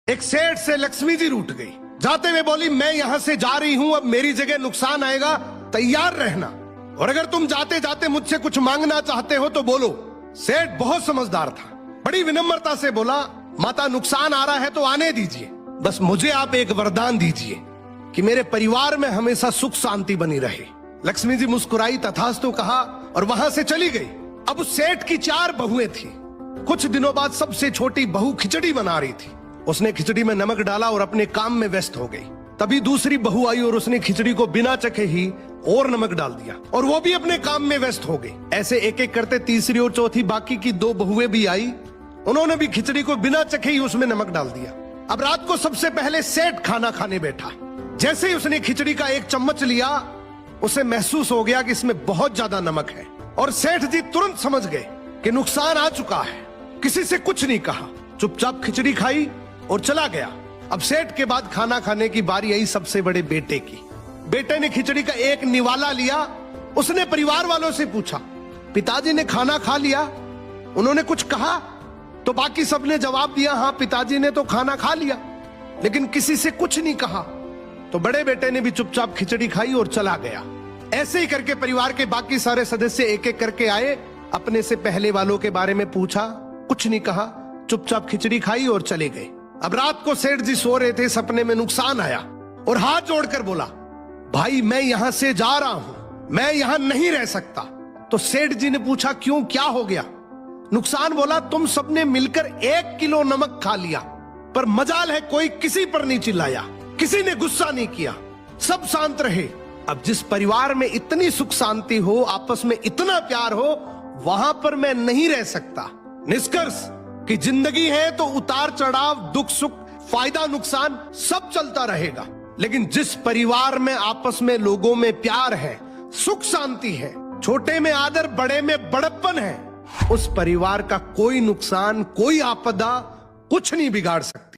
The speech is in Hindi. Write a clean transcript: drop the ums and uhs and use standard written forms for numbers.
एक सेठ से लक्ष्मी जी रूठ गई। जाते हुए बोली, मैं यहां से जा रही हूं, अब मेरी जगह नुकसान आएगा, तैयार रहना, और अगर तुम जाते जाते मुझसे कुछ मांगना चाहते हो तो बोलो। सेठ बहुत समझदार था, बड़ी विनम्रता से बोला, माता नुकसान आ रहा है तो आने दीजिए, बस मुझे आप एक वरदान दीजिए कि मेरे परिवार में हमेशा सुख शांति बनी रहे। लक्ष्मी जी मुस्कुराई, तथास्तु कहा और वहां से चली गई। अब उस सेठ की 4 बहुएं थी। कुछ दिनों बाद सबसे छोटी बहू खिचड़ी बना रही थी। उसने खिचड़ी में नमक डाला और अपने काम में व्यस्त हो गई। तभी दूसरी बहू आई और उसने खिचड़ी को बिना चखे ही और नमक डाल दिया और वो भी अपने काम में व्यस्त हो गई। ऐसे एक एक करते तीसरी और चौथी बाकी की 2 बहुएं भी आई, उन्होंने भी खिचड़ी को बिना चखे ही उसमें नमक डाल दिया। अब रात को सबसे पहले सेठ खाना खाने बैठा। जैसे ही उसने खिचड़ी का 1 चम्मच लिया, उसे महसूस हो गया कि इसमें बहुत ज्यादा नमक है, और सेठ जी तुरंत समझ गए कि नुकसान आ चुका है। किसी से कुछ नहीं कहा, चुपचाप खिचड़ी खाई और चला गया। अब सेठ के बाद खाना खाने की बारी आई सबसे बड़े बेटे की। बेटे ने खिचड़ी का 1 निवाला लिया। उसने परिवार वालों से पूछा, पिताजी ने खाना खा लिया? उन्होंने कुछ कहा? तो बाकी सबने जवाब दिया, हाँ पिताजी ने तो खाना खा लिया, लेकिन किसी से कुछ नहीं कहा। तो बड़े बेटे ने भी चुपचाप खिचड़ी खाई और चला गया। ऐसे ही करके परिवार के बाकी सारे सदस्य एक एक करके आए, अपने से पहले वालों के बारे में पूछा, कुछ नहीं कहा, चुपचाप खिचड़ी खाई और चले गए। अब रात को सेठ जी सो रहे थे, सपने में नुकसान आया और हाथ जोड़कर बोला, भाई मैं यहां से जा रहा हूं, मैं यहां नहीं रह सकता। तो सेठ जी ने पूछा, क्यों, क्या हो गया? नुकसान बोला, तुम सबने मिलकर 1 किलो नमक खा लिया, पर मजाल है कोई किसी पर नहीं चिल्लाया, किसी ने गुस्सा नहीं किया, सब शांत रहे। अब जिस परिवार में इतनी सुख शांति हो, आपस में इतना प्यार हो, वहां पर मैं नहीं रह सकता। निष्कर्ष कि जिंदगी है तो उतार चढ़ाव, दुख सुख, फायदा नुकसान सब चलता रहेगा, लेकिन जिस परिवार में आपस में लोगों में प्यार है, सुख शांति है, छोटे में आदर, बड़े में बड़प्पन है, उस परिवार का कोई नुकसान, कोई आपदा कुछ नहीं बिगाड़ सकता।